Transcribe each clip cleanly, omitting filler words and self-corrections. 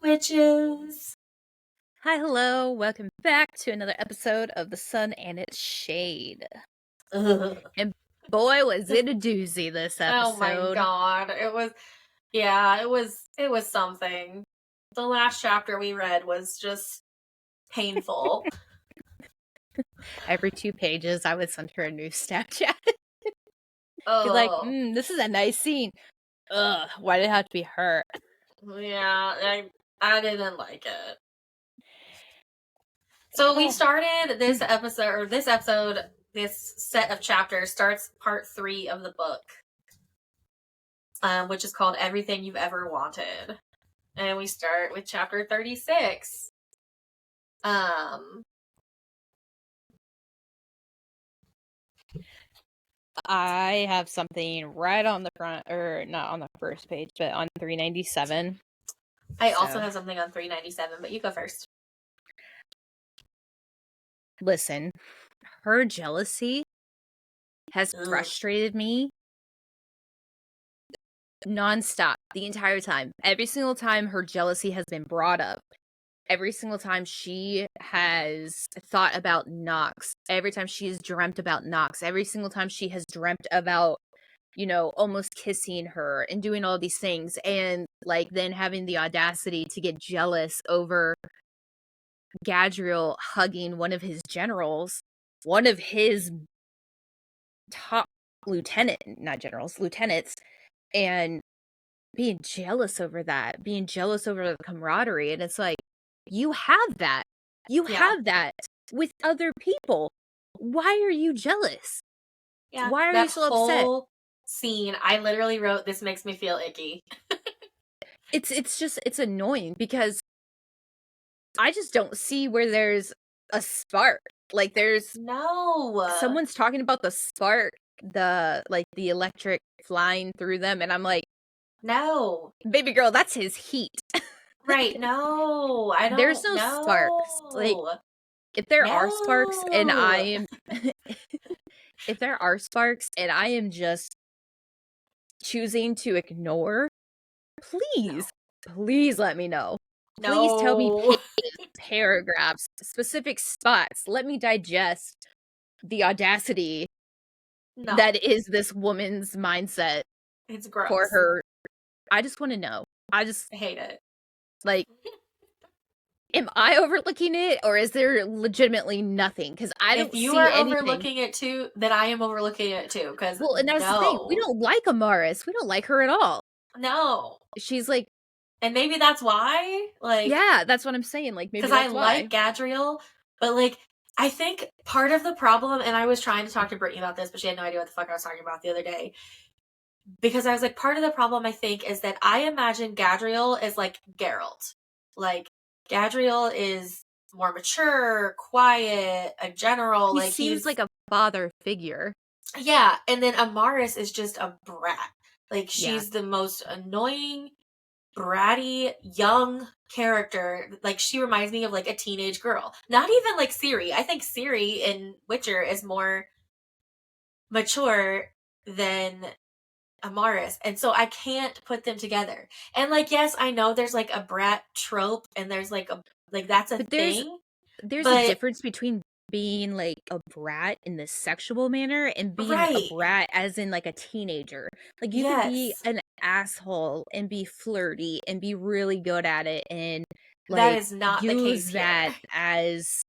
Witches. Hi, hello. Welcome back to another episode of The Sun and Its Shade. Ugh. And boy, was it a doozy this Oh my episode. god. It was something. The last chapter we read was just painful. Every 2 pages, I would send her a new Snapchat. Be like, Oh. this is a nice scene. Ugh, why did it have to be her? Yeah, I didn't like it. So we started this episode, this set of chapters starts part 3 of the book. Which is called Everything You've Ever Wanted. And we start with chapter 36. I have something right on the front, or not on the first page, but on 397. I also have something on 397, but you go first. Listen, her jealousy has frustrated me nonstop the entire time. Every single time her jealousy has been brought up, every single time she has thought about Nox, every time she has dreamt about Nox, every single time she has dreamt about, almost kissing her and doing all these things, and like then having the audacity to get jealous over Gadriel hugging one of his generals, one of his top lieutenants, and being jealous over that, being jealous over the camaraderie. And it's like, you have that. You have that with other people. Why are you jealous? Yeah, Why are that you so upset? whole scene, I literally wrote, "This makes me feel icky." It's annoying because I just don't see where there's a spark. Like there's someone's talking about the spark, the electric flying through them, and I'm like, no, baby girl, that's his heat. right? No, I don't. There's no sparks. Like, if there are sparks and I am if there are sparks and I am just choosing to ignore, please let me know. Please tell me pages, paragraphs, specific spots. Let me digest the audacity that is this woman's mindset. It's gross for her. I just want to know. I hate it. Like, am I overlooking it, or is there legitimately nothing? Because I don't see anything. If you are overlooking it too, then I am overlooking it too. Because and that's the thing. We don't like Amaris. We don't like her at all. No. She's like, and maybe that's why. Like, yeah, that's what I'm saying. Like, maybe because that's I why. like Gadriel, but like, I think part of the problem, and I was trying to talk to Brittany about this, but she had no idea what the fuck I was talking about the other day. Because I was like, part of the problem, I think, is that I imagine Gadriel is like Geralt. Like, Gadriel is more mature, quiet, a general. He seems like a father figure. Yeah, and then Amaris is just a brat. Like, she's the most annoying, bratty, young character. Like, she reminds me of like a teenage girl. Not even like Ciri. I think Ciri in Witcher is more mature than Amaris, and so I can't put them together. And like, yes, I know there's like a brat trope, and there's like that's a thing. There's a difference between being like a brat in the sexual manner and being a brat as in like a teenager. Like, you could be an asshole and be flirty and be really good at it, and like that is not use the case that here. as,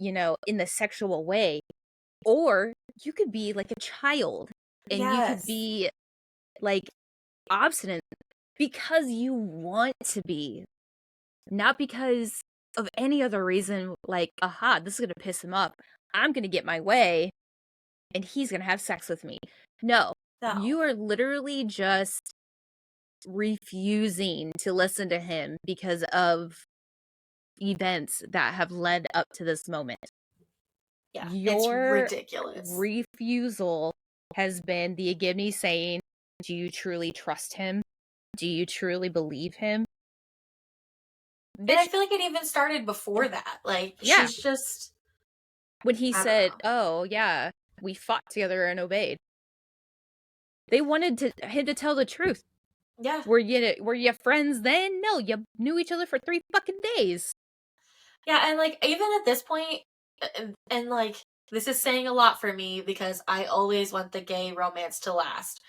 in the sexual way. Or you could be like a child and you could be like obstinate because you want to be, not because of any other reason. Like, aha, this is gonna piss him up, I'm gonna get my way and he's gonna have sex with me. No. You are literally just refusing to listen to him because of events that have led up to this moment. Yeah, your it's ridiculous. Refusal has been the Igibni saying, do you truly trust him? Do you truly believe him? And I feel like it even started before that. Like, she's just... When he said, oh, yeah, we fought together and obeyed. They wanted him to tell the truth. Yeah. Were you friends then? No, you knew each other for 3 fucking days. Yeah, and, like, even at this point, and, like, this is saying a lot for me because I always want the gay romance to last.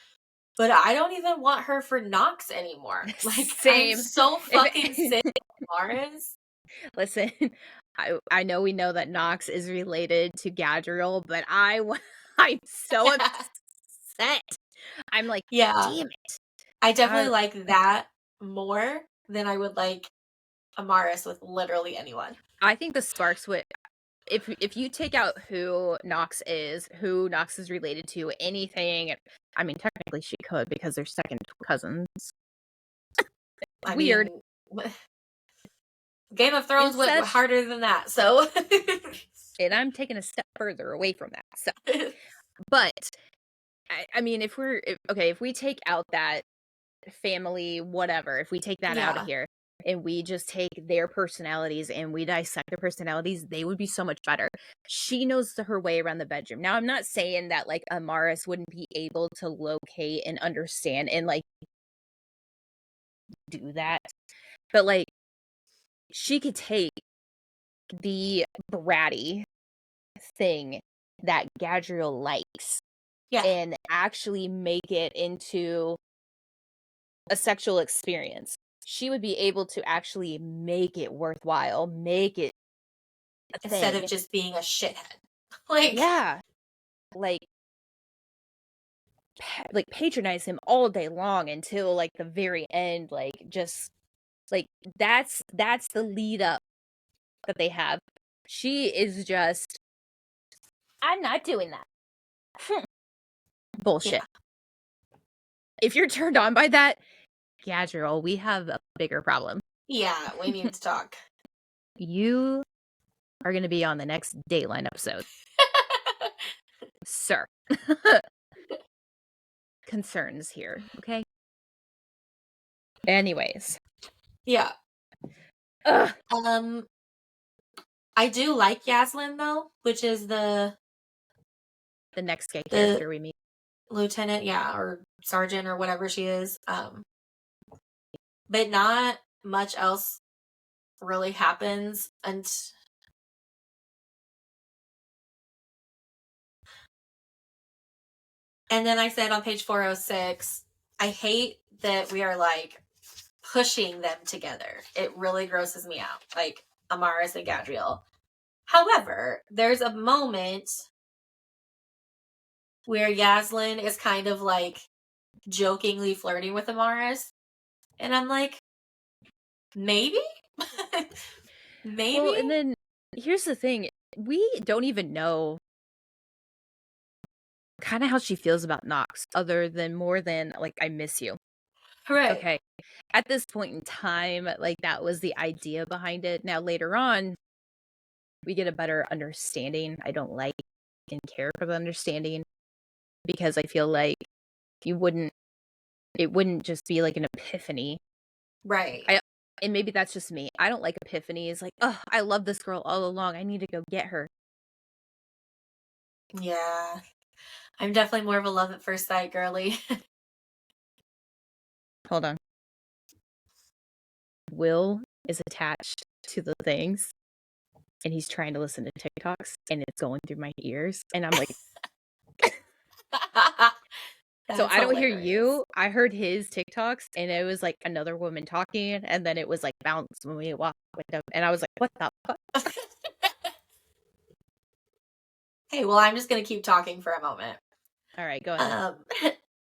But I don't even want her for Knox anymore. Like, I'm Same. so If fucking sick of Mars. Listen, I know we know that Knox is related to Gadriel, but I'm so upset. I'm like, Yeah, damn it. I definitely I like that more than I would like Amaris with literally anyone. I think the sparks would if you take out who Knox is, who Knox is related to, anything. I mean, technically she could because they're second cousins. I Weird. mean, Game of Thrones went Incest, harder than that, so. and I'm taking a step further away from that. So, but I mean, if we take out that family, whatever, if we take that out of Yeah, here and we just take their personalities and we dissect their personalities, they would be so much better. She knows her way around the bedroom. Now, I'm not saying that like Amaris wouldn't be able to locate and understand and like do that, but like she could take the bratty thing that Gadriel likes yeah, and actually make it into a sexual experience. She would be able to actually make it worthwhile, make it a instead of thing. just being a shithead. Like, Yeah, like like patronize him all day long until like the very end, like just like that's the lead up that they have. She is just I'm not doing that. yeah, Bullshit. If you're turned on by that, Gadriel, we have a bigger problem. yeah, we need to talk. You are going to be on the next Dateline episode, sir. Concerns here, okay? Anyways. Yeah. Ugh. Um, I do like Yaslin though, which is The next gay the character we meet. lieutenant, yeah, or sergeant or whatever she is. But not much else really happens. And then I said on page 406, I hate that we are like pushing them together. It really grosses me out, like Amaris and Gadriel. However, there's a moment where Yaslin is kind of like jokingly flirting with Amaris, and I'm like, maybe? Maybe? Well, and then here's the thing. We don't even know kind of how she feels about Knox, other than more than like, I miss you. Hooray. Okay. At this point in time, like that was the idea behind it. Now, later on, we get a better understanding. I don't like and care for the understanding because I feel like you wouldn't, it wouldn't just be like an epiphany. Right. I, and maybe that's just me. I don't like epiphanies. Like, oh, I love this girl all along. I need to go get her. Yeah. I'm definitely more of a love at first sight girly. Hold on. Will is attached to the things and he's trying to listen to TikToks and it's going through my ears. And I'm like, so That's I don't hear hilarious. you. I heard his TikToks and it was like another woman talking and then it was like bounce when we walked up and I was like, what the fuck? Hey, well, I'm just going to keep talking for a moment. All right, go ahead. Um,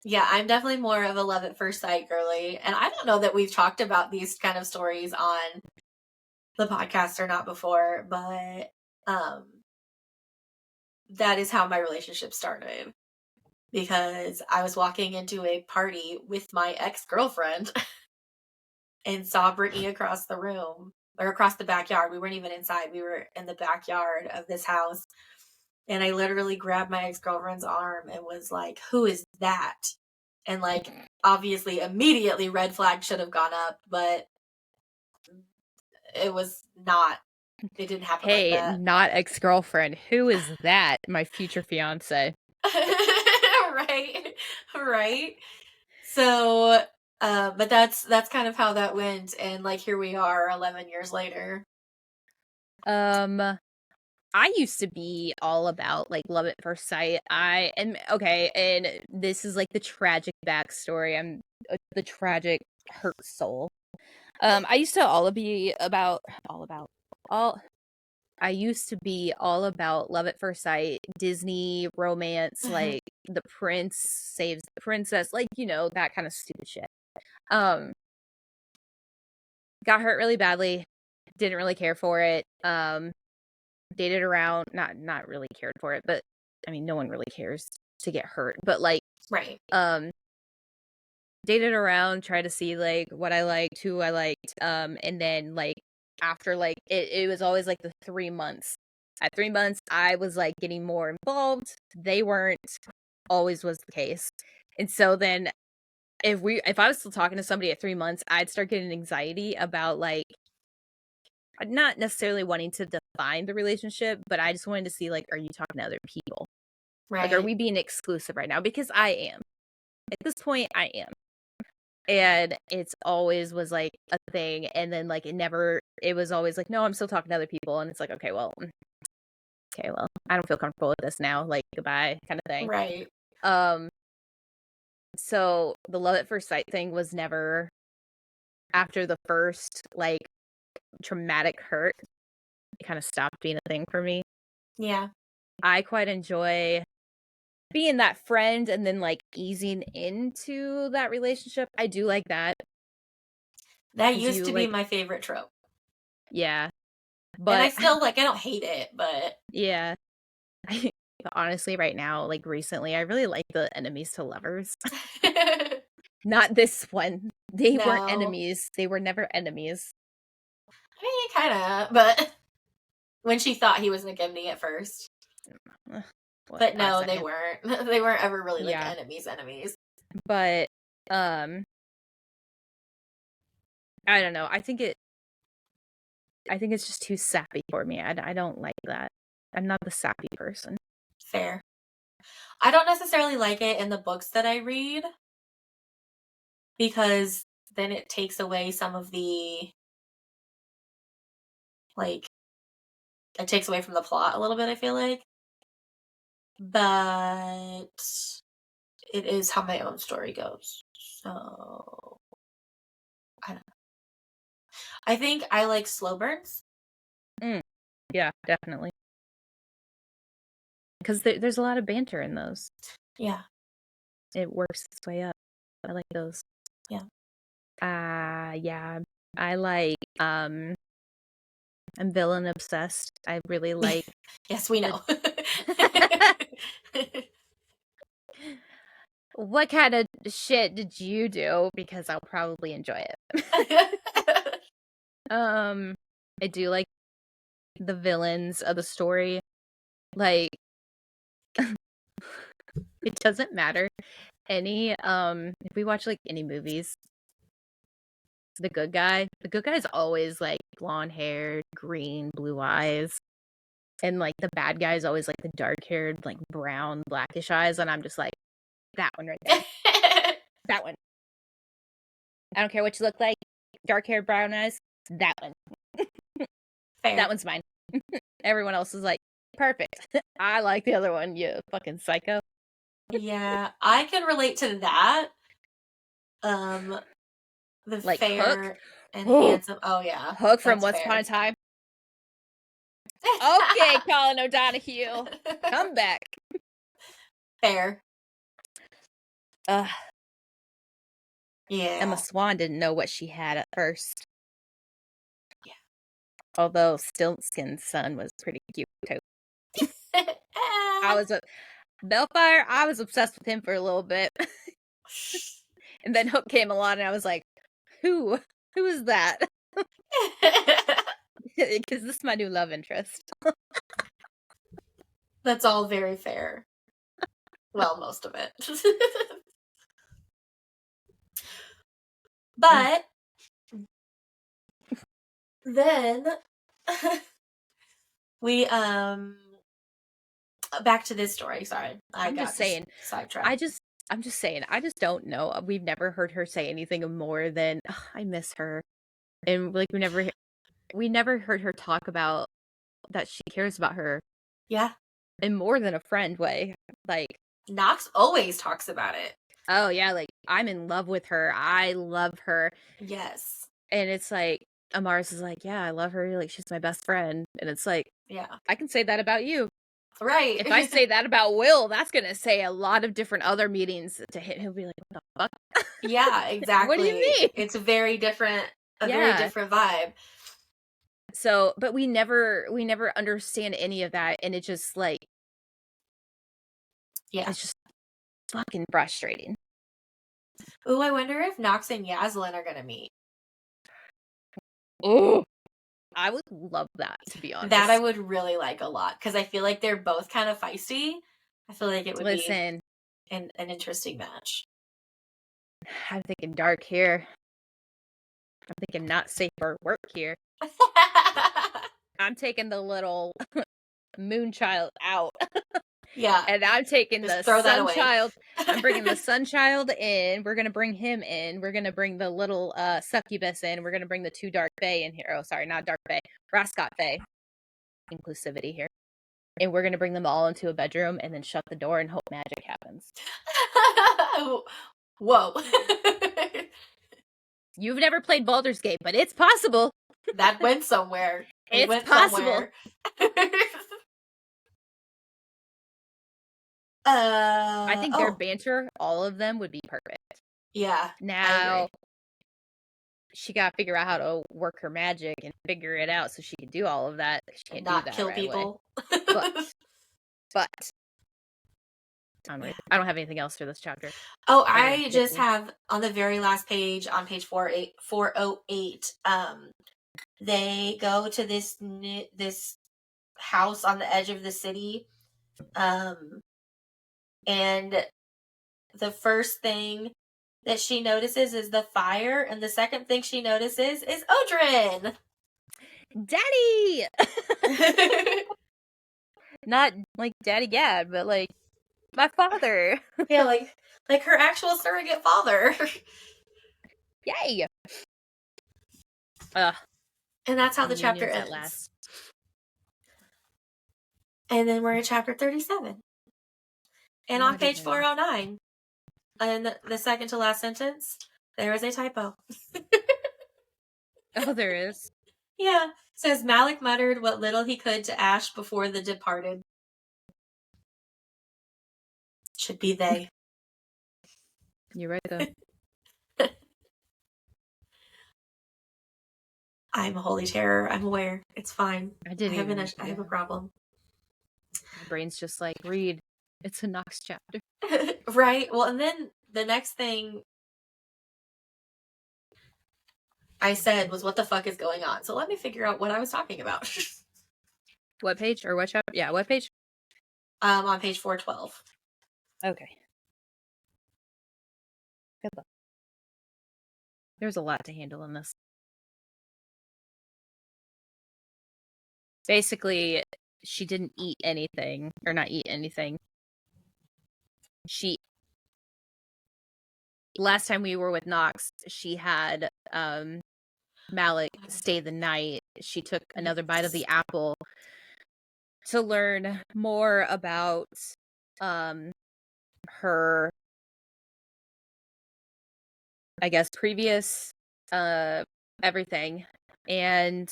yeah, I'm definitely more of a love at first sight girly. And I don't know that we've talked about these kind of stories on the podcast or not before, but that is how my relationship started. Because I was walking into a party with my ex-girlfriend and saw Brittany across the room or across the backyard. We weren't even inside. We were in the backyard of this house. And I literally grabbed my ex-girlfriend's arm and was like, who is that? And like, obviously, immediately red flag should have gone up, but it was not. It didn't happen like Hey, that. not ex-girlfriend. Who is that? My future fiance. Right. Right. So But that's kind of how that went, and like here we are 11 years later. I used to be all about like love at first sight. I am okay, and this is like the tragic backstory. I'm the tragic hurt soul. I used to all. I used to be all about love at first sight, Disney romance, like the prince saves the princess, like that kind of stupid shit. Um, got hurt really badly, didn't really care for it. Dated around, not really cared for it, but I mean, no one really cares to get hurt, but like, Right. dated around, try to see like what I liked, who I liked, and then like after like it was always like the 3 months. At 3 months, I was like getting more involved. They weren't. Always was the case, and so then if I was still talking to somebody at 3 months, I'd start getting anxiety about like not necessarily wanting to define the relationship, but I just wanted to see like, are you talking to other people? Like, are Right. we being exclusive right now? Because I am. At this point, I am. And it's always was like a thing, and then like it was always like, no, I'm still talking to other people, and it's like, okay, well, I don't feel comfortable with this now, like goodbye kind of thing. Right. So the love at first sight thing was never after the first like traumatic hurt, it kind of stopped being a thing for me. Yeah. I quite enjoy being that friend and then like easing into that relationship. I do like that. That 'Cause used you to be like, my favorite trope. yeah, And I but still like, I don't hate it, but yeah. But honestly, right now, like recently, I really like the enemies to lovers. Not this one. They weren't no. enemies. They were never enemies. I mean, kind of, but when she thought he was Nagimni at first. Ugh, what But a no, they second. weren't. They weren't ever really like Yeah, enemies. but um, I don't know. I think it's just too sappy for me. I don't like that. I'm not the sappy person. Fair. I don't necessarily like it in the books that I read because then it takes away some of the like it takes away from the plot a little bit, I feel like. But it is how my own story goes. So I don't know. I think I like slow burns. Mm, yeah, definitely. Because there's a lot of banter in those. Yeah. It works its way up. I like those. Yeah. Yeah. I like I'm villain obsessed. I really like Yes, we the know. what kind of shit did you do? Because I'll probably enjoy it. um I do like the villains of the story. Like it doesn't matter. If we watch like any movies, the good guy's always like blonde hair, green, blue eyes. And like the bad guy is always like the dark haired, like brown, blackish eyes, and I'm just like, that one right there. That one. I don't care what you look like. Dark haired, brown eyes. That one. That Fair. one's mine. Everyone else is like, perfect. I like the other one, you fucking psycho. Yeah, I can relate to that. Um, the Like Hook. fair and Oh, handsome. Oh yeah, Hook from that's Once Upon a fair. Time. Okay, Colin O'Donoghue. Come back. Fair. Ugh, Emma Yeah. Swan didn't know what she had at first. Yeah. Although Stiltskin's son was pretty cute too. I was a Bellfire, I was obsessed with him for a little bit. And then Hook came along and I was like, who? Who is that? Because this is my new love interest. That's all very fair. Well, most of it. But then we back to this story. Sorry, I I'm just got just saying, I sidetracked. just I'm just saying, I just don't know. We've never heard her say anything more than, "Ugh, I miss her." And, like, we never heard her talk about that she cares about her Yeah. in more than a friend way. Like, Knox always talks about it. "Oh, yeah, like, I'm in love with her. I love her." Yes. And it's like, Amaris is like, "Yeah, I love her. Like, she's my best friend." And it's like, Yeah. I can say that about you. Right. If I say that about Will, that's gonna say a lot of different other meetings to him. He'll be like, "What the fuck?" Yeah, What do you exactly. mean? It's a very different Yeah. vibe. So, but we never understand any of that, and it just, like, Yeah. it's just fucking frustrating. Ooh, I wonder if Knox and Yaslin are gonna meet. Oh, I would love that, to be That I honest. would really like a lot because I feel like they're both kind of feisty. I feel like it would be Listen, an interesting match. I'm thinking dark here. I'm thinking not safe for work here. I'm taking the little Moonchild out, Yeah, and I'm taking just the throw that away. Sunchild. I'm bringing the Sunchild in. We're gonna bring him in. We're gonna bring the little succubus in. We're gonna bring the two Dark Fae in here. Oh, sorry, not Dark Fae. Rascot Fae. Inclusivity here. And we're gonna bring them all into a bedroom and then shut the door and hope magic happens. Whoa. You've never played Baldur's Gate, but it's possible. That went somewhere. It It's went possible. somewhere. I think their Oh, banter, all of them, would be perfect. yeah, I Now, agree. she got to figure out how to work her magic and figure it out so she can do all of that. She And can't do not that kill right away. people. But, onward. Yeah. I don't have anything else for this chapter. Oh, I gotta I get just to. have on the very last page, on page 408, they go to this house on the edge of the city, and the first thing that she notices is the fire, and the second thing she notices is Odrin. Daddy! Not like Daddy Gad, but like my father. Yeah, like her actual surrogate father. Yay! Ugh. And that's how the chapter Reunions at ends. last. And then we're in chapter 37. And on Alrighty page then. 409, in the second to last sentence, there is a typo. Oh, there is. Yeah. It says Malik muttered what little he could to Ash before the departed. Should be they. You're right, though. I'm a holy terror. I'm aware. It's fine. I didn't even. I have a problem. My brain's just like, read. It's a Nox chapter. Right. Well, and then the next thing I said was, what the fuck is going on? So let me figure out what I was talking about. What page or what chapter? Yeah, what page? On page 412. Okay. Good luck. There's a lot to handle in this. Basically, she didn't eat anything, or not eat anything. Last time we were with Nox, she had Malik stay the night. She took another bite of the apple to learn more about her, I guess, previous everything. And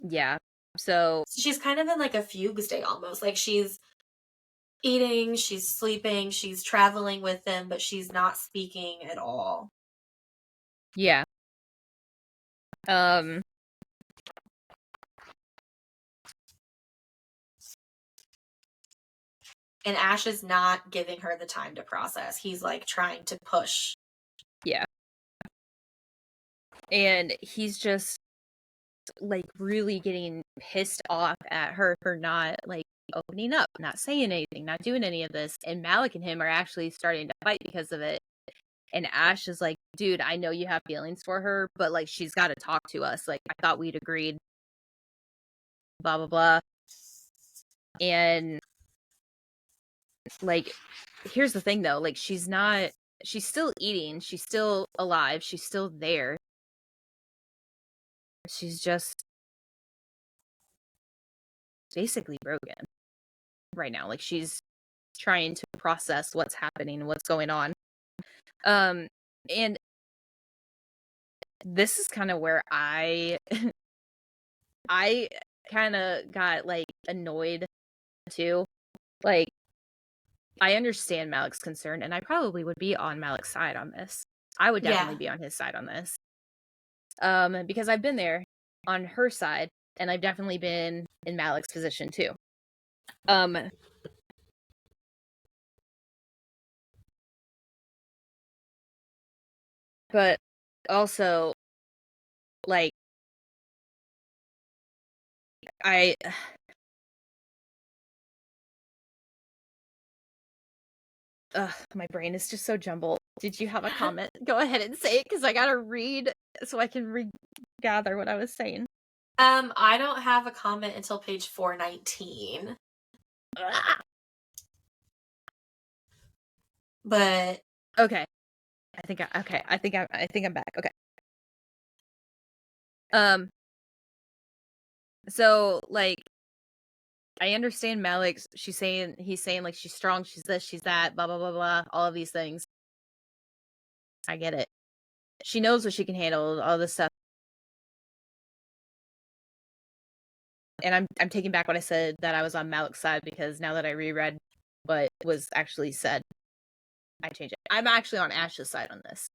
yeah. So She's kind of in like a fugue state almost. Like she's eating, she's sleeping, she's traveling with them, but she's not speaking at all. yeah. And Ash is not giving her the time to process. He's like trying to push. yeah. And he's just like really getting pissed off at her for not like opening up, not saying anything, not doing any of this. And Malik and him are actually starting to fight because of it. And Ash is like, dude, I know you have feelings for her, but like she's got to talk to us. Like I thought we'd agreed. Blah blah blah. And like, here's the thing though, like she's still eating, she's still alive, she's still there. She's just basically broken right now. Like she's trying to process what's happening, what's going on. And this is kind of where I kind of got like annoyed too. Like, I understand Malik's concern, and I probably would be on Malik's side on this. I would definitely Yeah. be on his side on this. Because I've been there on her side, and I've definitely been in Malik's position too. But also, like, I my brain is just so jumbled. Did you have a comment? Go ahead and say it, because I gotta read so I can regather what I was saying. I don't have a comment until page 419. Ah! But Okay. I think I'm back. Okay. So like, I understand Malik's, he's saying like she's strong, she's this, she's that, blah blah blah blah, all of these things. I get it. She knows what she can handle, all this stuff. And I'm taking back what I said, that I was on Malik's side, because now that I reread what was actually said, I changed it. I'm actually on Ash's side on this.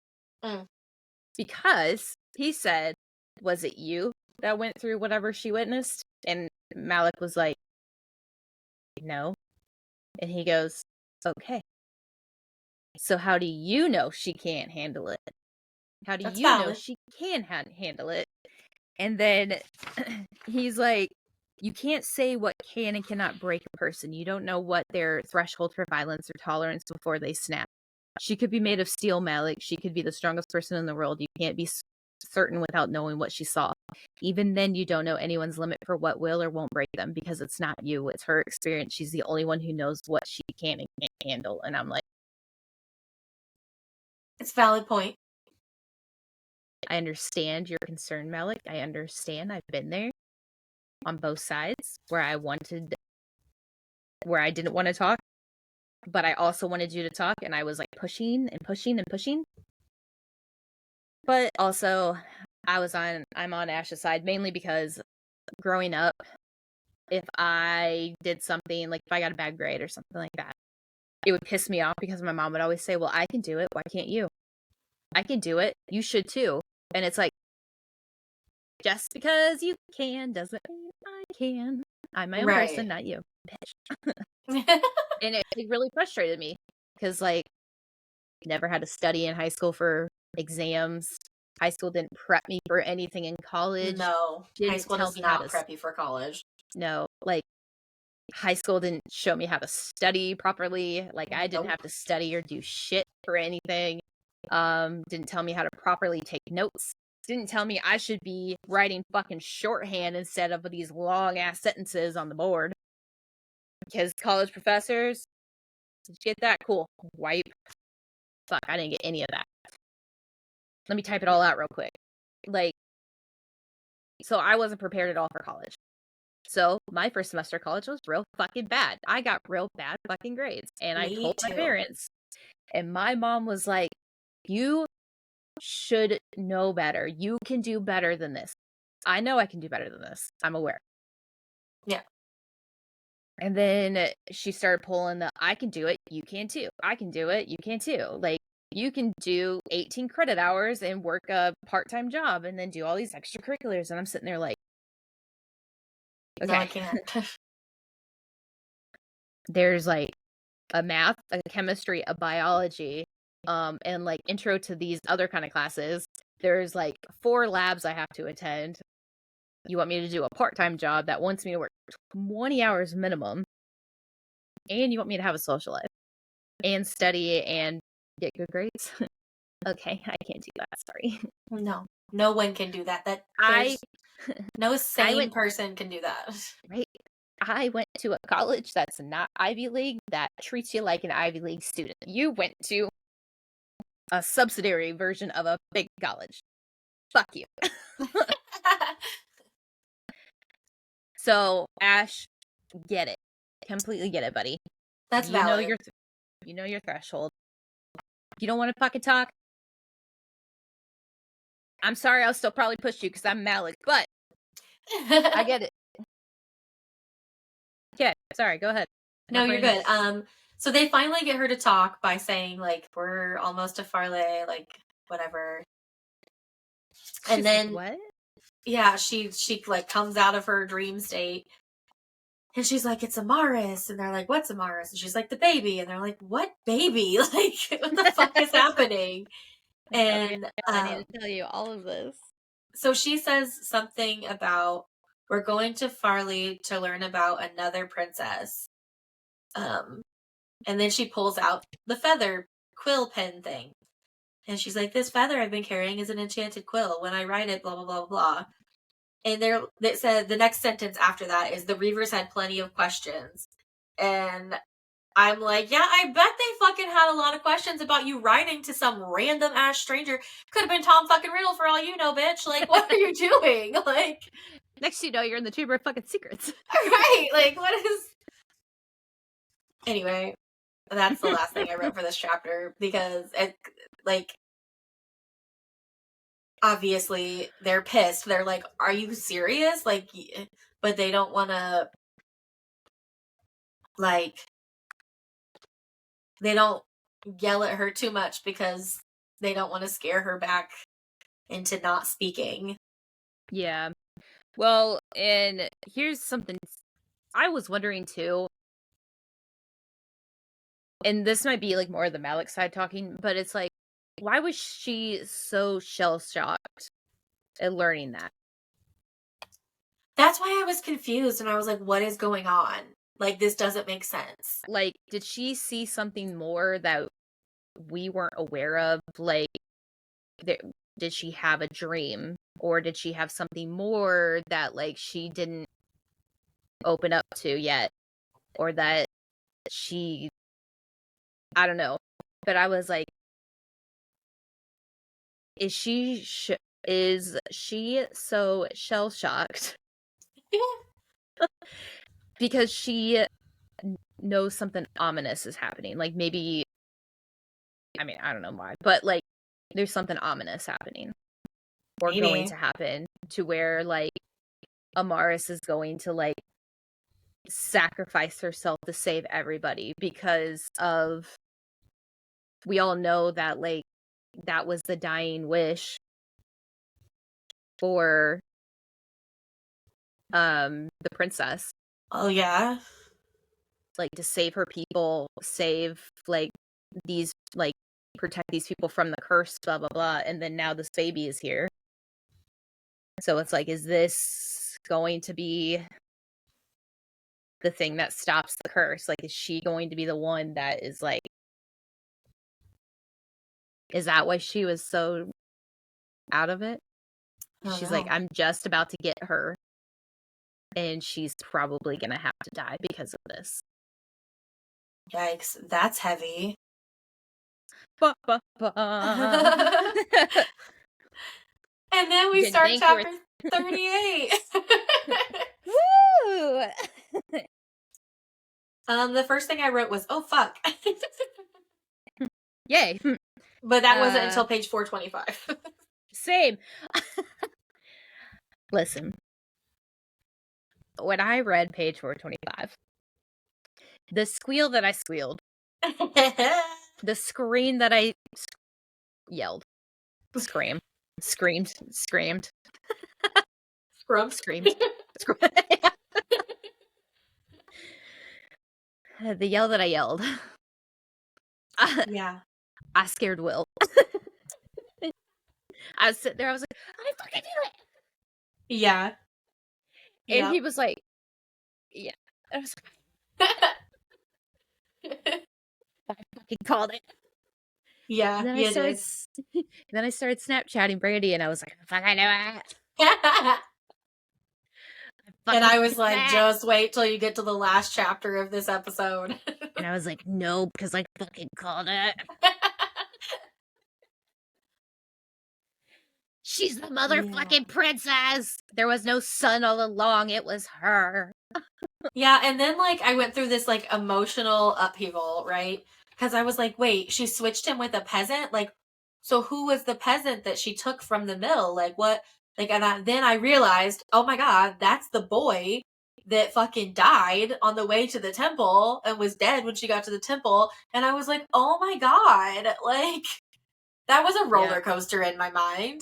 Because he said, was it you that went through whatever she witnessed? And Malik was like, no. And he goes, okay. So how do you know she can't handle it? How do that's you know valid. she can handle it? And then he's like, you can't say what can and cannot break a person. You don't know what their threshold for violence or tolerance before they snap. She could be made of steel, Malik. She could be the strongest person in the world. You can't be certain without knowing what she saw. Even then, you don't know anyone's limit for what will or won't break them, because it's not you. It's her experience. She's the only one who knows what she can and can't handle. And I'm like, It's a valid point. I understand your concern, Malik. I understand. I've been there on both sides, where I didn't want to talk, but I also wanted you to talk, and I was like pushing and pushing and pushing. But also, I'm on Ash's side, mainly because growing up, if I did something, like if I got a bad grade or something like that, it would piss me off, because my mom would always say, well, I can do it. Why can't you? I can do it. You should too. And it's like, just because you can doesn't mean I can. I'm my own person, not you, bitch. And it really frustrated me, because like, never had to study in high school for exams. High school didn't prep me for anything in college. No, high Didn't school tell does me how not to prep you for college. no, like, high school didn't show me how to study properly. Like, I didn't have to study or do shit for anything. Didn't tell me how to properly take notes. Didn't tell me I should be writing fucking shorthand instead of these long ass sentences on the board. Because college professors, did you get that? Cool. Wipe. Fuck, I didn't get any of that. Let me type it all out real quick. Like, so I wasn't prepared at all for college. So my first semester of college was real fucking bad. I got real bad fucking grades. And I Me told my too. parents. And my mom was like, you should know better. You can do better than this. I know I can do better than this. I'm aware. Yeah. And then she started pulling the, I can do it, you can too. I can do it, you can too. Like, you can do 18 credit hours and work a part-time job and then do all these extracurriculars. And I'm sitting there like, okay. No, I can't. There's like a math, a chemistry, a biology, and like intro to these other kind of classes. There's like 4 labs I have to attend. You want me to do a part-time job that wants me to work 20 hours minimum, and you want me to have a social life and study and get good grades? Okay, I can't do that. Sorry. No one can do that. I No I sane went person can do that. right. I went to a college that's not Ivy League that treats you like an Ivy League student. You went to a subsidiary version of a big college. Fuck you. So, Ash, get it. Completely get it, buddy. That's You know valid. your you know your threshold. If you don't want to fucking talk, I'm sorry, I'll still probably push you because I'm Malik, but I get it. Okay, sorry, go ahead. No, you're good. So they finally get her to talk by saying, like, we're almost to Farley, like, whatever. And She's then like, what? yeah, she like comes out of her dream state. And she's like, it's Amaris. And they're like, what's Amaris? And she's like, the baby. And they're like, what baby? Like, what the fuck is happening? Oh, yeah, And I need to tell you all of this. so she says something about, we're going to Farley to learn about another princess. And then she pulls out the feather quill pen thing. And she's like, this feather I've been carrying is an enchanted quill. When I write it, blah, blah, blah, blah. And they said the next sentence after that is, the Reavers had plenty of questions. And I'm like, yeah, I bet they fucking had a lot of questions about you writing to some random ass stranger. Could have been Tom fucking Riddle for all you know, bitch. Like, what are you doing? Like, next you know, you're in the Chamber of fucking Secrets. Right? Like, what is? Anyway, that's the last thing I wrote for this chapter because it, like, obviously they're pissed. They're like, "Are you serious?" Like, but they don't want to, like, they don't yell at her too much because they don't want to scare her back into not speaking. Yeah. Well, and here's something I was wondering too. And this might be like more of the Malik side talking, but it's like, why was she so shell shocked at learning that? That's why I was confused and I was like, what is going on? Like, this doesn't make sense. Like, did she see something more that we weren't aware of? Like, did she have a dream? Or did she have something more that, like, she didn't open up to yet? Or that she, I don't know. But I was like, is she so shell shocked because she knows something ominous is happening? Like, maybe, I mean, I don't know why, but like, there's something ominous happening or going to happen to where, like, Amaris is going to, like, sacrifice herself to save everybody because of, we all know that, like, that was the dying wish for the princess. Oh yeah, like, to save her people, save, like, these, like, protect these people from the curse, blah blah blah, and then now this baby is here. So it's like, is this going to be the thing that stops the curse? Like, is she going to be the one that is like, is that why she was so out of it? She's like, I'm just about to get her, and she's probably gonna have to die because of this. Yikes, that's heavy. Ba, ba, ba. And then we start chapter 38. Woo! The first thing I wrote was, oh fuck. Yay. But that wasn't until page 425. Same. Listen. When I read page 425, the squeal that I squealed, the scream that I yelled, screamed, screamed. Scrump. Screamed. The yell that I yelled. Yeah. I scared Will. I was sitting there, I was like, I fucking do it! Yeah. And he was like, yeah. I was like, I fucking called it. Yeah, and then I started Snapchatting Brandy, and I was like, fuck, I knew it. I And I was like, just wait till you get to the last chapter of this episode. And I was like, no, because I fucking called it. She's the motherfucking princess. There was no son all along. It was her. Yeah, and then, like, I went through this, like, emotional upheaval, right? Because I was like, wait, she switched him with a peasant? Like, so who was the peasant that she took from the mill? Like, what? Like, and then I realized, oh my god, that's the boy that fucking died on the way to the temple and was dead when she got to the temple. And I was like, oh my god, like, that was a roller coaster in my mind.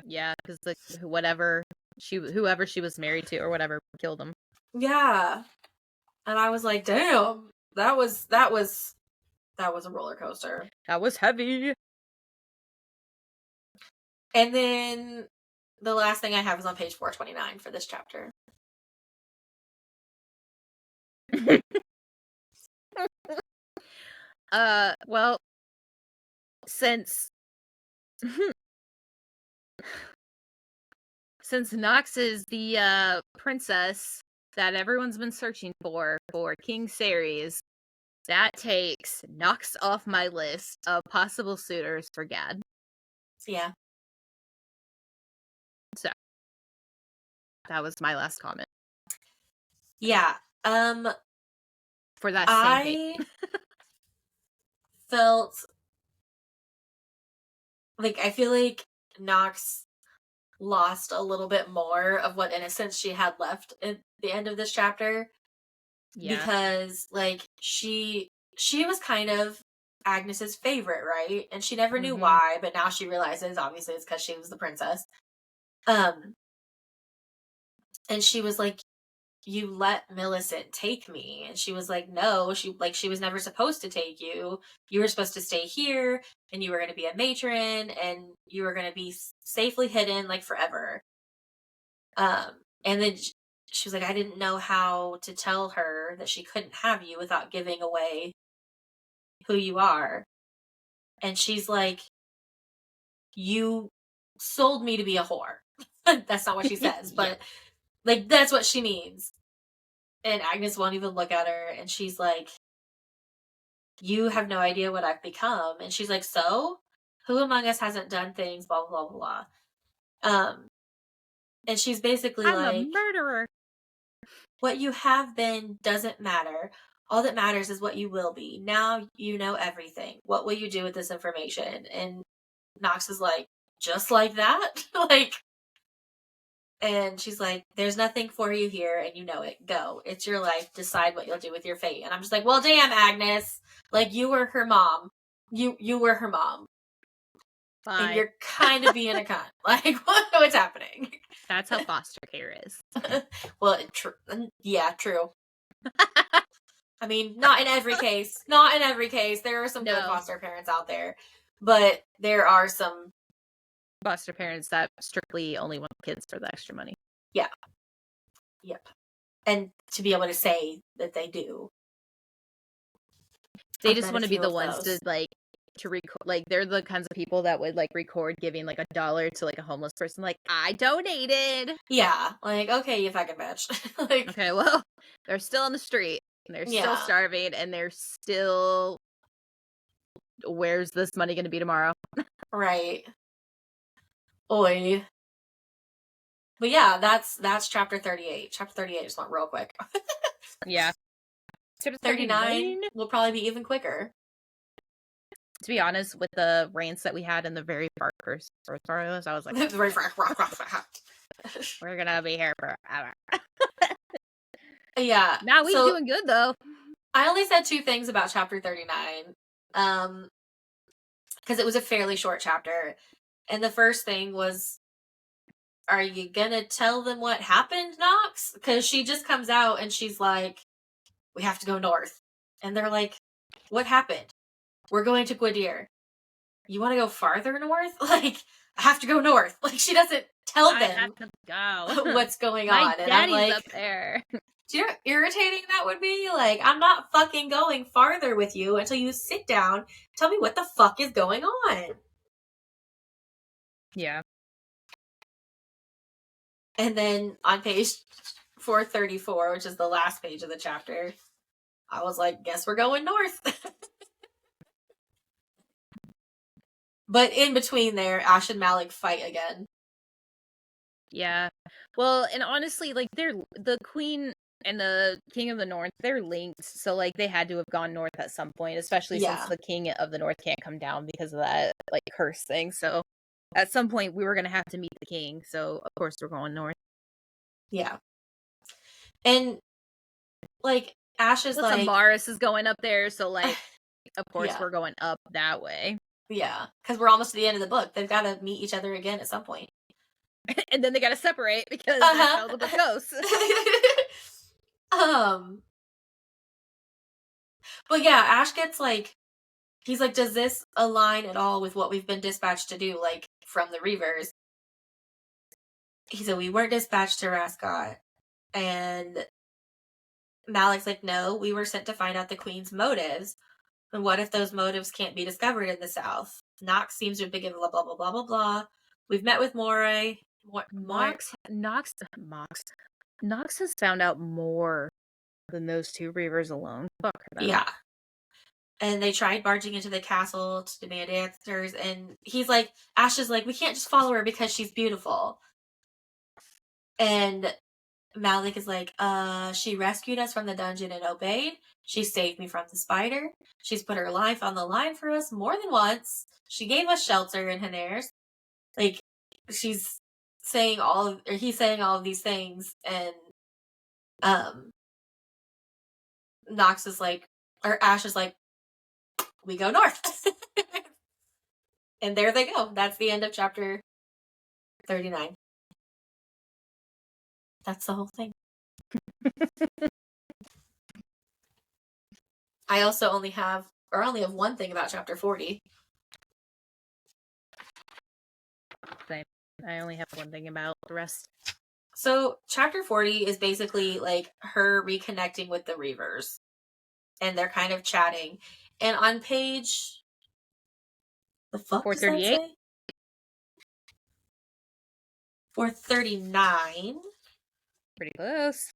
Yeah, because whoever she was married to or whatever killed him. Yeah. And I was like, damn, that was a roller coaster. That was heavy. And then the last thing I have is on page 429 for this chapter. Well, since Nox is the princess that everyone's been searching for King Ceres, that takes Nox off my list of possible suitors for Gad. Yeah. So that was my last comment. Yeah. For that same page. Felt like, I feel like Nox lost a little bit more of what innocence she had left at the end of this chapter. Yeah. Because, like, she was kind of Agnes's favorite, right? And she never knew why, but now she realizes, obviously, it's because she was the princess. And she was like, you let Millicent take me. And she was like, no, she was never supposed to take you. You were supposed to stay here, and you were going to be a matron, and you were going to be safely hidden, like, forever. And then she was like, I didn't know how to tell her that she couldn't have you without giving away who you are. And she's like, you sold me to be a whore. That's not what she says, but like, that's what she means. And Agnes won't even look at her, and she's like, you have no idea what I've become. And she's like, so? Who among us hasn't done things, blah, blah, blah, blah. And she's basically I'm like, a murderer. What you have been doesn't matter. All that matters is what you will be. Now you know everything. What will you do with this information? And Nox is like, just like that? Like, and she's like, there's nothing for you here, and you know it. Go. It's your life. Decide what you'll do with your fate. And I'm just like, well, damn, Agnes. Like, you were her mom. You were her mom. Bye. And you're kind of being a cunt. Like, what's happening? That's how foster care is. Well, yeah, true. I mean, not in every case. Not in every case. There are some good foster parents out there. But there are some foster parents that strictly only want kids for the extra money. Yeah. Yep. And to be able to say that they do. They just want to be the ones to, like, to record. Like, they're the kinds of people that would, like, record giving, like, $1 to, like, a homeless person. Like, I donated. Yeah. Like, okay, you fucking bitch. Like, okay, well, they're still on the street. And they're still starving. And they're still... Where's this money going to be tomorrow? Right. Oi. But yeah, that's chapter 38. Chapter 38 just went real quick. Yeah. Chapter 39 will probably be even quicker. To be honest, with the rants that we had in the very first part of this, I was like, we're gonna be here forever. Yeah. Now we're doing good, though. I only said 2 things about chapter 39. Because it was a fairly short chapter. And the first thing was, are you gonna tell them what happened, Nox? Because she just comes out and she's like, we have to go north. And they're like, what happened? We're going to Gwydir. You want to go farther north? Like, I have to go north. Like, she doesn't tell them have to go. what's going My on. And I'm like, up there. Do you know how irritating that would be? Like, I'm not fucking going farther with you until you sit down, tell me what the fuck is going on. Yeah. And then on page 434, which is the last page of the chapter, I was like, guess we're going north. But in between there, Ash and Malik fight again. Yeah. Well, and honestly, like, the Queen and the King of the North, they're linked, so, like, they had to have gone north at some point, especially since the King of the North can't come down because of that, like, curse thing, so at some point, we were gonna have to meet the King, so of course we're going north. Yeah. And, like, Ash is like... Amaris is going up there, so, like, of course we're going up that way. Yeah, because we're almost to the end of the book. They've got to meet each other again at some point. And then they gotta separate, because that's how the book goes. But yeah, Ash gets, like... He's like, does this align at all with what we've been dispatched to do, like, from the Reavers? He said, we weren't dispatched to Rascot. And Malik's like, no, we were sent to find out the Queen's motives. And what if those motives can't be discovered in the South? Nox seems to be given blah, blah, blah, blah, blah, blah. We've met with Moray. Nox has found out more than those two Reavers alone. Fuck her. Yeah. And they tried barging into the castle to demand answers. And he's like, Ash is like, we can't just follow her because she's beautiful. And Malik is like, she rescued us from the dungeon and obeyed. She saved me from the spider. She's put her life on the line for us more than once. She gave us shelter in Hanares. Like, he's saying all of these things, and Nox is like, or Ash is like, we go north. And there they go. That's the end of chapter 39. That's the whole thing. I also only have one thing about chapter 40. Same. I only have one thing about the rest. So chapter 40 is basically like her reconnecting with the Reavers. And they're kind of chatting. And on page... The fuck 438? 439. Pretty close.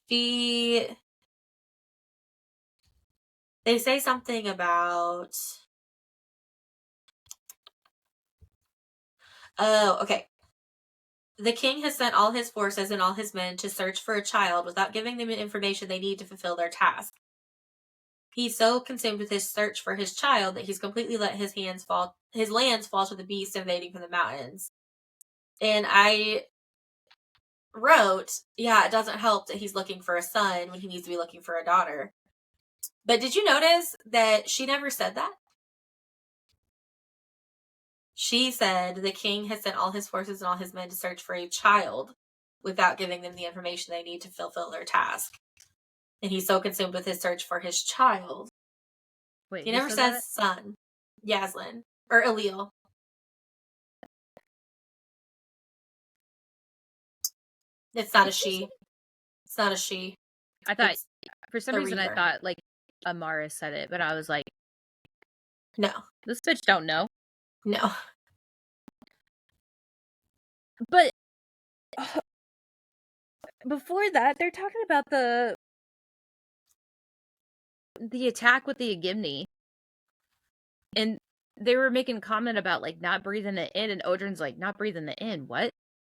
They say something about... Oh, okay. The king has sent all his forces and all his men to search for a child without giving them the information they need to fulfill their task. He's so consumed with his search for his child that he's completely let his lands fall to the beast invading from the mountains. And I wrote, yeah, it doesn't help that he's looking for a son when he needs to be looking for a daughter. But did you notice that she never said that? She said the king has sent all his forces and all his men to search for a child without giving them the information they need to fulfill their task. And he's so consumed with his search for his child. Wait, he never says son. Yaslin. Or Elil. It's not a she. It's not a she. I thought, for some reason, I thought, like, Amaris said it, but I was like, no. This bitch don't know. No. But before that, they're talking about the attack with the Agimni. And they were making a comment about, like, not breathing it in, and Odrin's like, not breathing it in? What?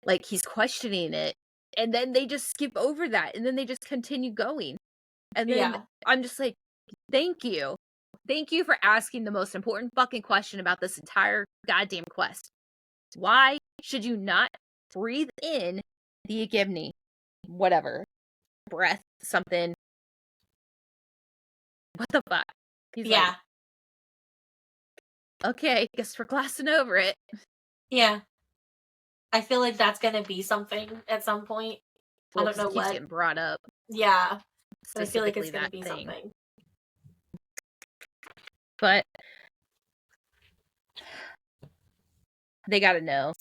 Like, he's questioning it. And then they just skip over that, and then they just continue going. And then I'm just like, thank you. Thank you for asking the most important fucking question about this entire goddamn quest. Why should you not breathe in the Agimni? Whatever. Breath, something. What the fuck? He's like, okay, guess we're glossing over it. Yeah. I feel like that's gonna be something at some point. Well, I don't know what. It keeps getting brought up. Yeah. But I feel like it's gonna be something. But they gotta know.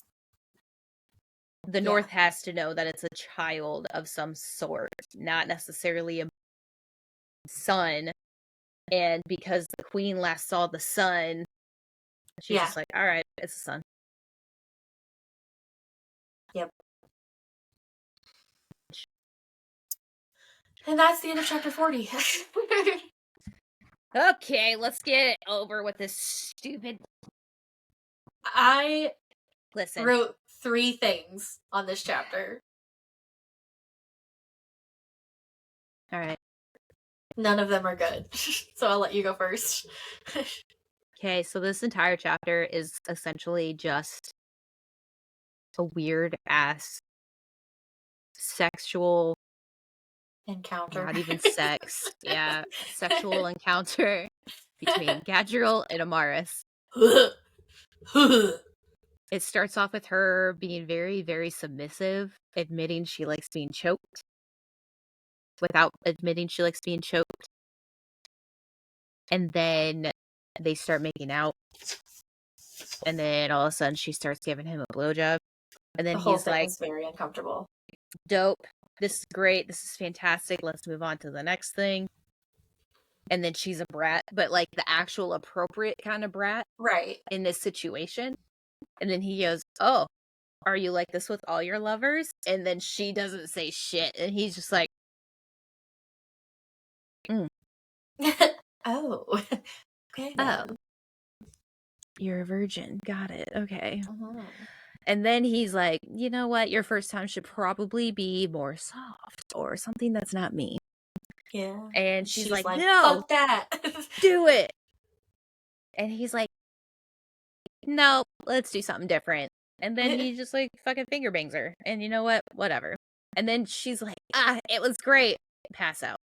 The North has to know that it's a child of some sort, not necessarily a son. And because the queen last saw the son, she's just like, all right, it's a son. Yep. And that's the end of chapter 40. Okay, let's get it over with this stupid. I Listen. wrote 3 things on this chapter. All right. None of them are good. So I'll let you go first. Okay, so this entire chapter is essentially just a weird ass sexual Encounter. not even sex. Yeah, sexual encounter between Gadriel and Amaris. It starts off with her being very, very submissive, admitting she likes being choked without admitting she likes being choked. And then they start making out. And then all of a sudden she starts giving him a blowjob. And then The whole he's thing like, was very uncomfortable. dope. This is great. This is fantastic. Let's move on to the next thing. And then she's a brat, but like the actual appropriate kind of brat. Right. In this situation. And then he goes, oh, are you like this with all your lovers? And then she doesn't say shit. And he's just like, Oh. Okay then. oh, you're a virgin. Got it. Okay. Mm-hmm. And then he's like, you know what? Your first time should probably be more soft or something that's not me. Yeah. And she's like, no, fuck that. do it. And he's like, no, let's do something different. And then he just like fucking finger bangs her. And you know what? Whatever. And then she's like, it was great. Pass out.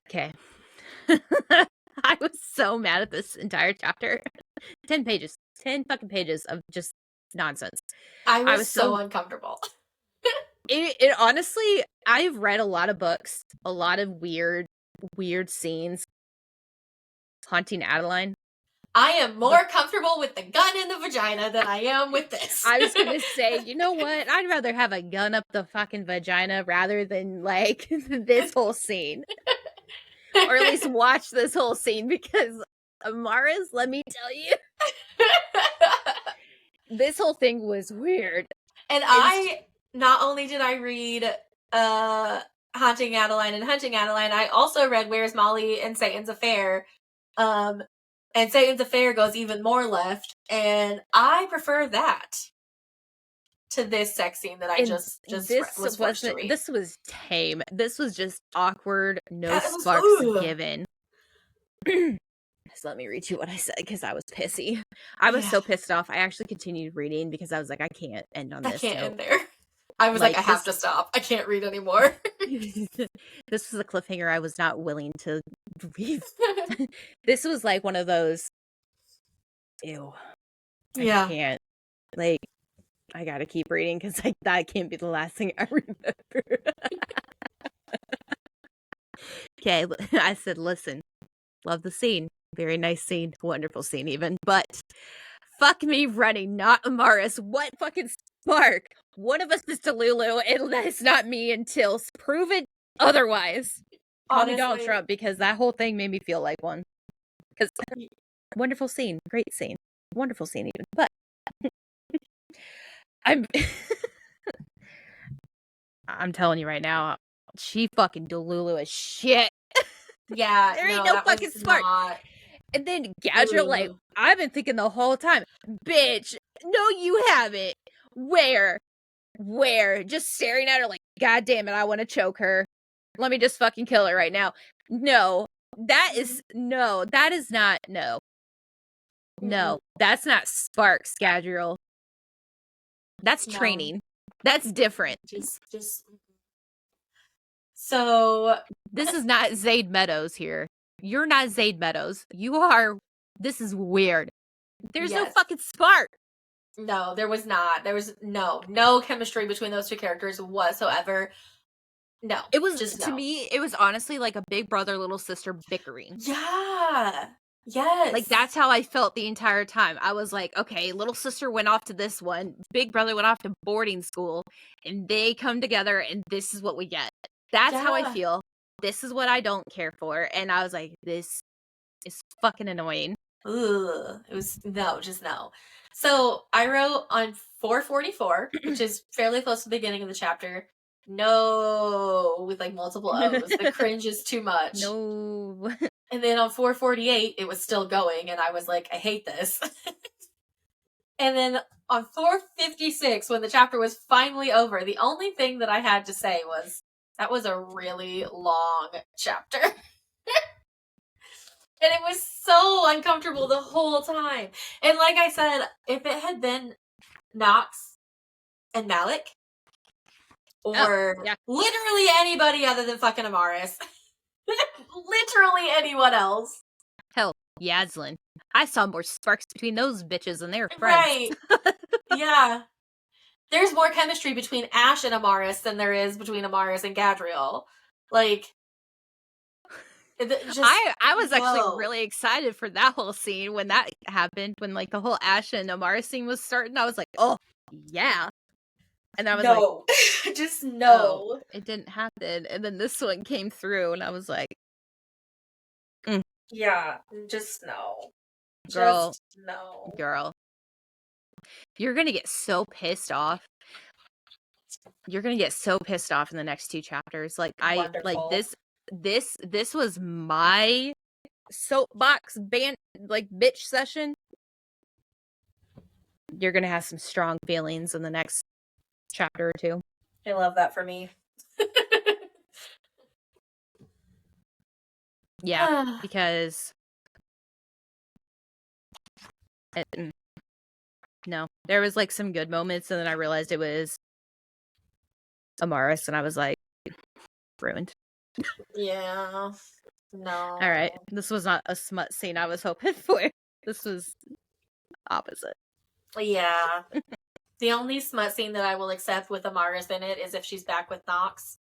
Okay. I was so mad at this entire chapter. 10 pages. 10 fucking pages of just nonsense. I was so uncomfortable. It honestly, I've read a lot of books, a lot of weird scenes haunting Adeline. I am more comfortable with the gun in the vagina than I am with this. I was gonna say, you know what? I'd rather have a gun up the fucking vagina rather than like this whole scene. Or at least watch this whole scene because Amaris, let me tell you, this whole thing was weird. And not only did I read Haunting Adeline and Hunting Adeline, I also read Where's Molly and Satan's Affair. And Satan's Affair goes even more left, and I prefer that to this sex scene that I just was forced to read. This was tame. This was just awkward. No sparks given. So let me read you what I said because I was pissy. I was so pissed off. I actually continued reading because I was like, I can't end on this. I can't end there. I was like I have to stop. I can't read anymore. This was a cliffhanger I was not willing to read. This was like one of those, ew. I can't. Like, I gotta keep reading because like that can't be the last thing I remember. Okay, I said, listen, love the scene. Very nice scene. Wonderful scene even. But fuck me running, not Amaris. What fucking spark? One of us is Delulu, and that's not me until proven otherwise. Call me Donald Trump because that whole thing made me feel like one. Because wonderful scene. Great scene. Wonderful scene even. But I'm telling you right now, she fucking Delulu as shit. Yeah, there ain't no fucking spark. And then Gadriel, like, I've been thinking the whole time, bitch, no, you haven't. Where? Just staring at her like, God damn it, I want to choke her. Let me just fucking kill her right now. No, that is not, no. No, that's not sparks, Gadriel. That's training. That's different. Just. So. This is not Zaid Meadows here. You're not Zaid Meadows. You are. This is weird. There's no fucking spark. No, there was not. There was no chemistry between those two characters whatsoever. No. It was just to me, it was honestly like a big brother, little sister bickering. Yeah. Yes. Like that's how I felt the entire time. I was like, okay, little sister went off to this one, big brother went off to boarding school, and they come together and this is what we get. That's how I feel. This is what I don't care for. And I was like, this is fucking annoying. It was no, just no. So I wrote on 444, which is fairly close to the beginning of the chapter. No, with like multiple O's. The cringe is too much. No. And then on 448, it was still going, and I was like, I hate this. And then on 456, when the chapter was finally over, the only thing that I had to say was, that was a really long chapter. And it was so uncomfortable the whole time. And like I said, if it had been Knox and Malik, or literally anybody other than fucking Amaris, literally anyone else. Hell, Yaslin. I saw more sparks between those bitches than their Right. friends. Yeah. There's more chemistry between Ash and Amaris than there is between Amaris and Gadriel. Like, just, I was actually really excited for that whole scene when that happened, when like the whole Ash and Amaris scene was starting. I was like, oh, yeah. And I was like, just no. Oh, it didn't happen. And then this one came through, and I was like, yeah, just no. Girl, just no. Girl. You're gonna get so pissed off. You're gonna get so pissed off in the next 2 chapters. Like Wonderful. like this was my soapbox bitch session. You're gonna have some strong feelings in the next chapter or 2. I love that for me. Yeah, because no, there was like some good moments, and then I realized it was Amaris, and I was like, ruined. Yeah. No. All right, this was not a smut scene I was hoping for. This was opposite. Yeah. The only smut scene that I will accept with Amaris in it is if she's back with Knox.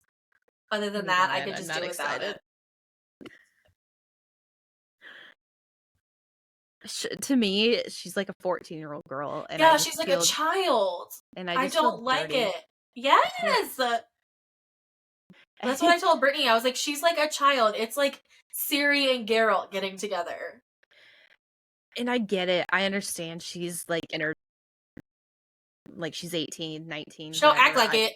Other than that, I could just do without it. To me, she's like a 14-year-old girl. And yeah, she's like a child. And I don't like dirty. it. Yes! That's what I told Brittany. I was like, she's like a child. It's like Ciri and Geralt getting together. And I get it. I understand she's like in her... Like, she's 18, 19. She don't act like it.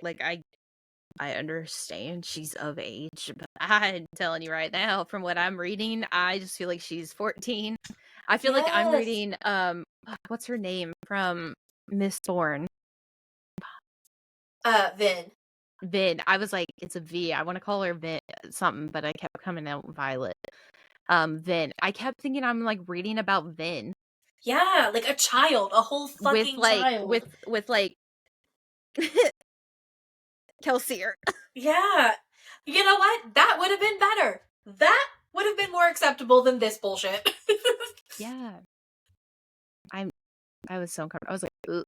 Like, I understand she's of age, but I'm telling you right now, from what I'm reading, I just feel like she's 14. I feel like I'm reading, what's her name from Miss Thorne? Vin. Vin. I was like, it's a V. I want to call her Vin something, but I kept coming out Violet. Vin. I kept thinking I'm like reading about Vin. Yeah, like a child, a whole fucking child. With like Kelsier. Yeah. You know what? That would have been better. That would have been more acceptable than this bullshit. Yeah. I was so uncomfortable. I was like, ugh.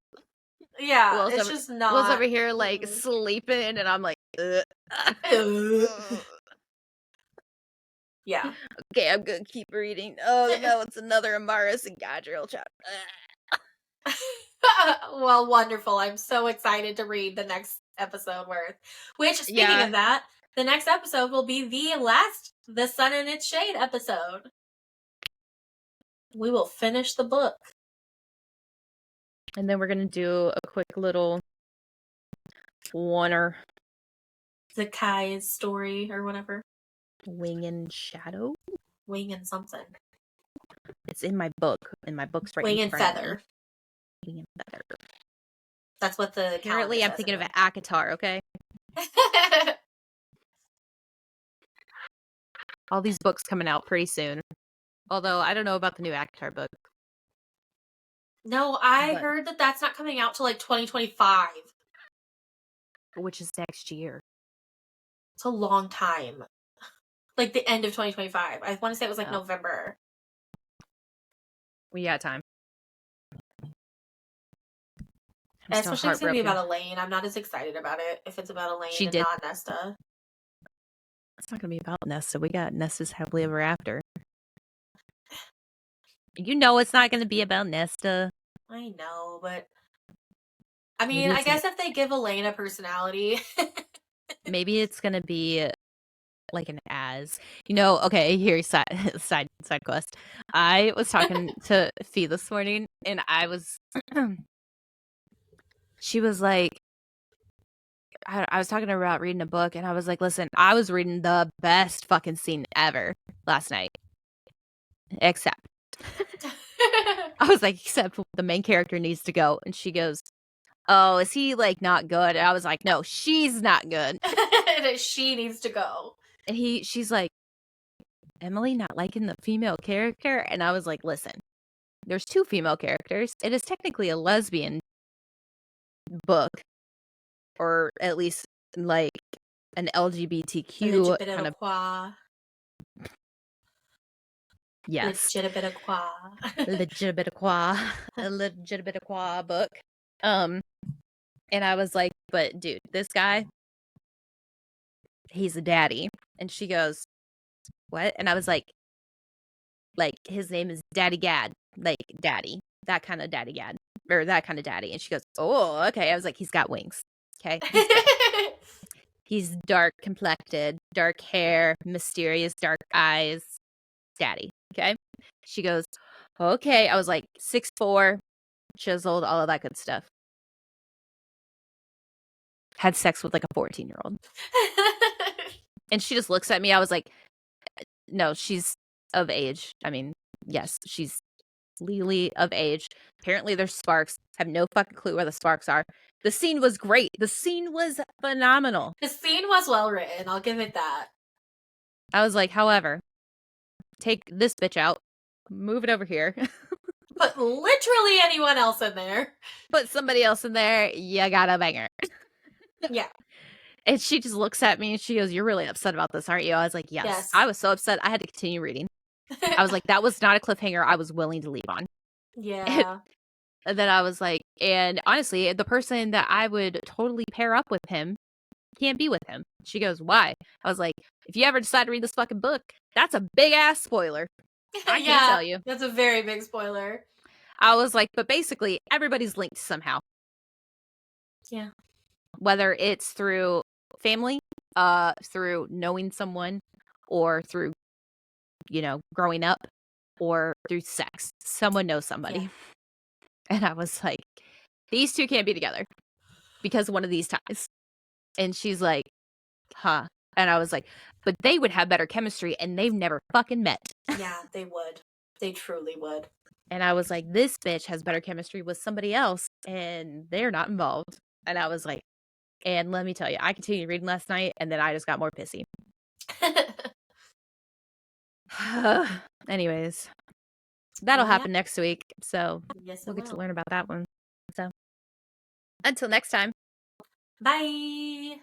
Yeah, it's just not. Will's over here like sleeping, and I'm like, ugh. Yeah. Okay, I'm gonna keep reading. Oh no, it's another Amaris and Gadriel chapter. Well, wonderful. I'm so excited to read the next episode worth. Which, speaking of that, the next episode will be the Sun in its Shade episode. We will finish the book. And then we're gonna do a quick little Warner Zakai's story or whatever. Wing and Shadow? Wing and something. It's in my book. In my book's right Wing and Feather. Wing and Feather. That's what the Apparently I'm thinking of an Akatar, okay? All these books coming out pretty soon. Although, I don't know about the new Akatar book. No, I heard that that's not coming out till like 2025. Which is next year. It's a long time. Like the end of 2025. I want to say it was like November. We got time. Especially if it's going to be about Elaine. I'm not as excited about it if it's about Elaine and not Nesta. It's not going to be about Nesta. We got Nesta's Happily Ever After. You know it's not going to be about Nesta. I know, but... I mean, I guess if they give Elaine a personality... Maybe it's going to be like an ad. has. Okay, here's side quest. I was talking to Fee this morning, and she was like, I was talking to her about reading a book, and I was like, listen, I was reading the best fucking scene ever last night. Except, I was like, except the main character needs to go. And she goes, oh, is he like not good? And I was like, no, she's not good. She needs to go. And she's like, Emily not liking the female character? And I was like, listen, there's 2 female characters. It is technically a lesbian book, or at least like an LGBTQ kind of. Yes. Legitimate book. And I was like, but dude, this guy, he's a daddy. And she goes, what? And I was like, his name is Daddy Gad, like daddy, that kind of daddy Gad, or that kind of daddy. And she goes, oh, okay. I was like, he's got wings. Okay. He's dark complected, dark hair, mysterious dark eyes, daddy. Okay. She goes, okay. I was like, 6'4", chiseled, all of that good stuff. Had sex with like a 14-year-old. And she just looks at me. I was like, no, she's of age. I mean, yes, she's legally of age. Apparently there's sparks. I have no fucking clue where the sparks are. The scene was great. The scene was phenomenal. The scene was well written. I'll give it that. I was like, however, take this bitch out. Move it over here. Put literally anyone else in there. Put somebody else in there. You got a banger. Yeah. And she just looks at me and she goes, you're really upset about this, aren't you? I was like, yes. I was so upset. I had to continue reading. I was like, that was not a cliffhanger I was willing to leave on. Yeah. And then I was like, and honestly, the person that I would totally pair up with him can't be with him. She goes, why? I was like, if you ever decide to read this fucking book, that's a big ass spoiler. I can't tell you. That's a very big spoiler. I was like, but basically everybody's linked somehow. Yeah. Whether it's through family, through knowing someone, or through, growing up, or through sex. Someone knows somebody. Yeah. And I was like, these 2 can't be together because of one of these ties. And she's like, huh. And I was like, but they would have better chemistry and they've never fucking met. Yeah, they would. They truly would. And I was like, this bitch has better chemistry with somebody else and they're not involved. And I was like, and let me tell you, I continued reading last night and then I just got more pissy. Anyways, that'll happen next week. So we'll get to learn about that one. So until next time. Bye.